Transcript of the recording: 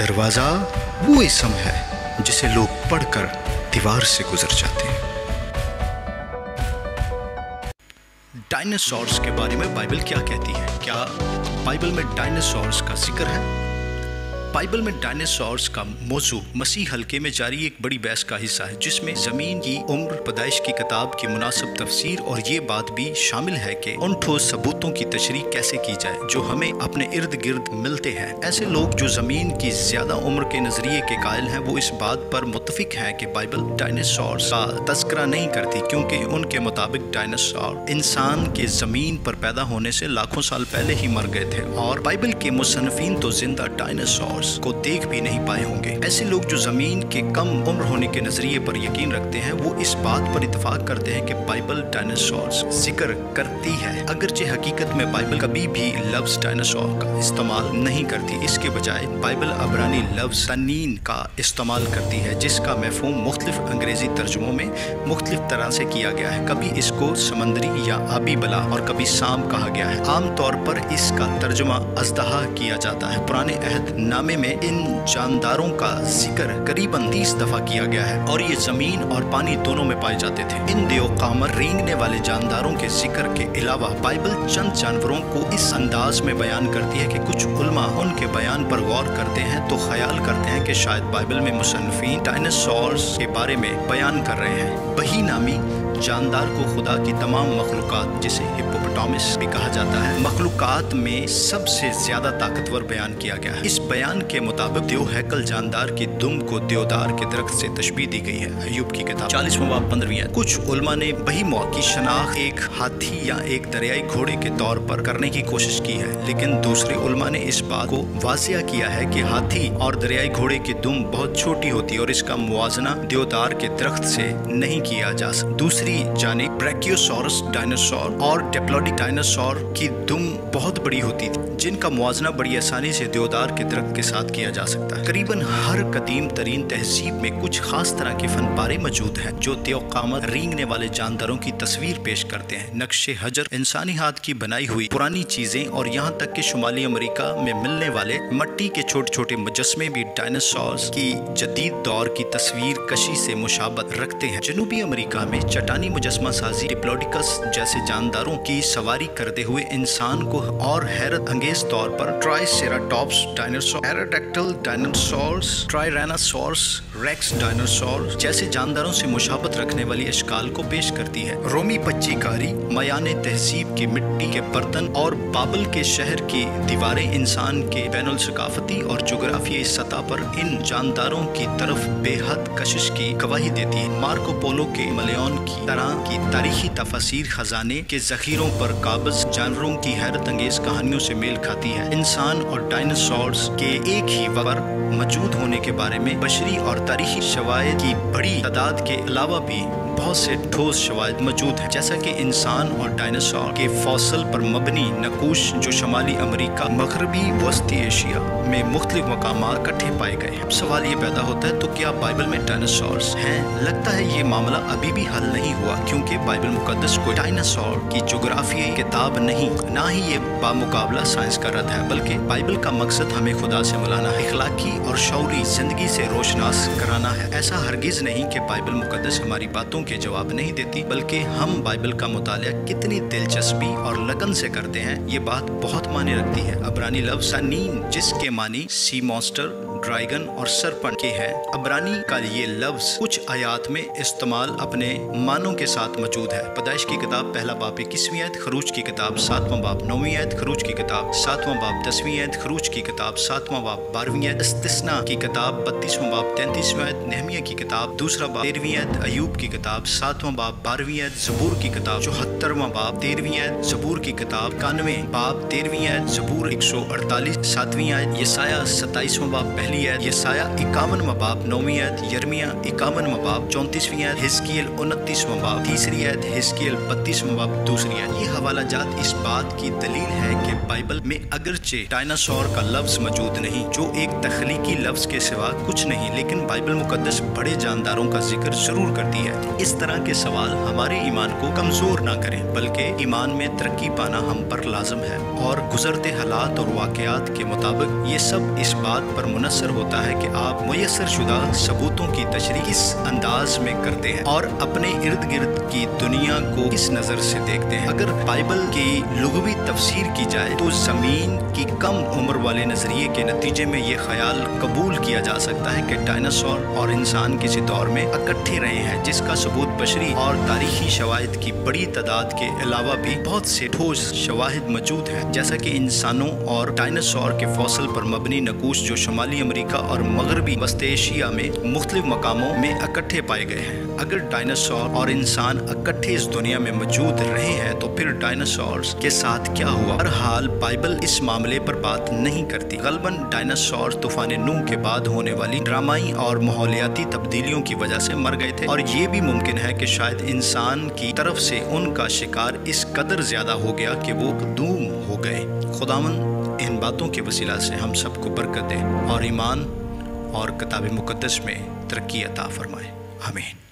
दरवाज़ा वो इसम है जिसे लोग पढ़कर दीवार से गुजर जाते हैं। डायनासोर्स के बारे में बाइबल क्या कहती है? क्या बाइबल में डायनासोर्स का जिक्र है? बाइबल में डायनासोर्स का मौजू मसीह हल्के में जारी एक बड़ी बहस का हिस्सा है, जिसमें जमीन की उम्र, पैदाइश की किताब की मुनासिब तफसीर और ये बात भी शामिल है कि उन ठोस सबूतों की तशरीह कैसे की जाए जो हमें अपने इर्द गिर्द मिलते हैं। ऐसे लोग जो जमीन की ज्यादा उम्र के नजरिए के कायल हैं, वो इस बात पर मुत्तफिक हैं कि बाइबल डायनासोर्स का तस्करा नहीं करती, क्योंकि उनके मुताबिक डायनासोर इंसान के जमीन पर पैदा होने से लाखों साल पहले ही मर गए थे और बाइबल के मुसन्निफीन तो जिंदा डायनासोर को देख भी नहीं पाए होंगे। ऐसे लोग जो जमीन के कम उम्र होने के नजरिए पर यकीन रखते हैं, वो इस बात पर इत्तेफाक करते हैं कि बाइबल डायनासोर्स जिक्र करती है, अगरचे हकीकत में बाइबल कभी भी लफ्ज डायनासोर का इस्तेमाल नहीं करती। इसके बजाय बाइबल अबरानी लफ्ज तनीन का इस्तेमाल करती है, जिसका मफहूम मुख्तलिफ अंग्रेजी तर्जुमों में मुख्तलिफ तरह से किया गया है। कभी इसको समंदरी या आबी बला और कभी सांप कहा गया है। आमतौर पर इसका तर्जुमा अजदहा किया जाता है। पुराने अहद नामे में इन जानदारों का जिक्र करीबन 30 दफा किया गया है और ये जमीन और पानी दोनों में पाए जाते थे। इन देवकामर रेंगने वाले जानदारों के जिक्र के अलावा बाइबल चंद जानवरों को इस अंदाज में बयान करती है कि कुछ उलमा उनके बयान पर गौर करते हैं तो ख्याल करते हैं कि शायद बाइबल में मुसन्निफीन डायनासोर्स के बारे में बयान कर रहे हैं। बही नामी जानदार को खुदा की तमाम मखलूकात, जिसे हिप्पोपोटामस भी कहा जाता है, मखलूकात में सबसे ज्यादा ताकतवर बयान किया गया है। इस बयान के मुताबिक देव हैकल जानदार की दुम को देवदार के दरख्त से तशबीह दी गई है। अय्यूब की किताब 40वां बाब 15वीं आयत। कुछ उलमा ने बही मौत की शनाख्त एक हाथी या एक दरियाई घोड़े के तौर पर करने की कोशिश की है, लेकिन दूसरे उलमा ने इस बात को वाजिया किया है कि हाथी और दरियाई घोड़े की दुम बहुत छोटी होती है और इसका मुवाजना देवदार के दरख्त से नहीं किया जा सकता। दूसरी जानिब ब्रैकियोसॉरस डायनासोर और डिप्लोडिक डायनासोर की दुम बहुत बड़ी होती थी, जिनका मुवाजना बड़ी आसानी से देवदार के दरख्त के साथ किया जा सकता है। करीबन हर कदीम तरीन तहजीब में कुछ खास तरह के फनपारे मौजूद हैं जो देवकामत रेंगने वाले जानदारों की तस्वीर पेश करते हैं। नक्शे हजर, इंसानी हाथ की बनाई हुई पुरानी चीजें और यहाँ तक कि शुमाली अमेरिका में मिलने वाले मट्टी के छोटे छोटे मुजस्मे भी डायनासोर्स की जदीद दौर की तस्वीर कशी से मुशाबत रखते हैं। जनूबी अमेरिका में चटानी मुजस्मा साजी डिप्लोडिकस जैसे जानदारों की सवारी करते हुए इंसान को और हैरत अंगेज तौर पर triceratops dinosaur, pterodactyl dinosaurs, tyrannosaurus rex dinosaur जैसे जानदारों से मुशाबत रखने वाली अशकाल को पेश करती है। रोमी पच्चीकारी, मयाने तहजीब के मिट्टी के बर्तन और बाबल के शहर की दीवारें इंसान के बैनुल सकाफती और जोग्राफियाई सतह पर इन जानदारों की तरफ बेहद कशिश की गवाही देती है। मार्को पोलो के मलयान की तरह की तारीखी तफसीर खजाने के जखीरों पर काबज जानवरों की हैरत अंगेज कहानियों से मेल खाती है। इंसान और डायनासोर्स के एक ही वक्त मौजूद होने के बारे में बशरी और तारीखी शवाहिद की बड़ी तादाद के अलावा भी बहुत से ठोस शवाहिद मौजूद हैं, जैसा कि इंसान और डायनासोर के फॉसिल पर मबनी नकूश जो शमाली अमेरिका, मगरबी वस्ती एशिया में मुख्तलिफ मकामात इकट्ठे पाए गए हैं। सवाल ये पैदा होता है, तो क्या बाइबल में डायनासोर्स हैं? लगता है ये मामला अभी भी हल नहीं हुआ, क्योंकि बाइबल मुकद्दस कोई डायनासोर की जोग्राफियाई किताब नहीं, ना ही ये बामुकाबला साइंस का रद्द है, बल्कि बाइबल का मकसद हमें खुदा से मिलाना है, इखलाकी और शौरी जिंदगी से रोशनास कराना है। ऐसा हरगिज नहीं कि बाइबल मुकद्दस हमारी बातों के जवाब नहीं देती, बल्कि हम बाइबल का मुतालिया कितनी दिलचस्पी और लगन से करते हैं, ये बात बहुत मायने रखती है। अबरानी लफ्ज़ सनीन, जिसके मानी सी मॉन्स्टर, ड्रैगन और सरपंच के हैं, अबरानी का ये लफ्ज कुछ आयात में इस्तेमाल अपने मानों के साथ मौजूद है। पैदाइश की किताब पहला बाब 21वीं आयत, खरूज की किताब 7वां बाब 9वीं आयत, खरूज की किताब 7वां बाब 10वीं आयत, खरूज की किताब 7वां बाब 12वीं आयत, इस्तिस्ना की किताब 32वां बाब 33वीं आयत, नेहमिया की किताब 2 बाब 13वीं आयत, अयूब की किताब 7वां बाब 12वीं आयत, ज़बूर की किताब 74वां बाब 13वीं आयत, ज़बूर की किताब 91 बाब 13वीं आयत, ज़बूर 148 7वीं आयत, यसाया 27वां बाब पहली आयत, यसाया 51वां बाब 9वीं आयत, यर्मिया 51वां बाब 34वीं आयत, हिजकियल 29वां बाब 3री आयत, हिजकियल 32वां बाब 2री आयत। ये हवाला जात इस बात की दलील है कि बाइबल में अगरचे डायनासोर का लफ्ज मौजूद नहीं, जो एक तख्लीकी लफ्ज के सिवा कुछ नहीं, लेकिन बाइबल मुकद्दस बड़े जानदारों का जिक्र जरूर करती है। इस तरह के सवाल हमारे ईमान को कमजोर ना करें, बल्कि ईमान में तरक्की पाना हम पर लाजम है। और गुजरते हालात और वाकयात के मुताबिक ये सब इस बात पर मुनसब میسر ہوتا ہے کہ آپ میسر شدہ ثبوتوں کی تشریح کس انداز میں کرتے ہیں اور اپنے ارد گرد کی دنیا کو کس نظر سے دیکھتے ہیں۔ اگر بائبل کی لغوی تفسیر کی جائے تو زمین کی کم عمر والے نظریے کے نتیجے میں یہ خیال قبول کیا جا سکتا ہے کہ ڈائناسور اور انسان کسی دور میں اکٹھے رہے ہیں، جس کا ثبوت بشری اور تاریخی شواہد کی بڑی تعداد کے علاوہ بھی بہت سے ٹھوس شواہد موجود ہیں، جیسا کہ انسانوں اور ڈائناسور کے فوسل پر مبنی نقوش جو شمالی امریکہ اور مغربی وسط ایشیا میں مختلف مقاموں میں اکٹھے پائے گئے ہیں۔ اگر ڈائناسور اور انسان اکٹھے اس دنیا میں موجود رہے ہیں تو پھر ڈائناسورز کے ساتھ کیا ہوا؟ بہرحال بائبل اس معاملے پر بات نہیں کرتی۔ غالباً ڈائناسور طوفان نوح کے بعد ہونے والی ڈرامائی اور ماحولیاتی تبدیلیوں کی وجہ سے مر گئے تھے، اور یہ بھی ممکن ہے کہ شاید انسان کی طرف سے ان کا شکار اس قدر زیادہ ہو گیا کہ وہ معدوم ہو گئے۔ خداوند ان باتوں کے وسیلہ سے ہم سب کو برکت دے اور ایمان اور کتاب مقدس میں ترقی عطا فرمائے۔ آمین۔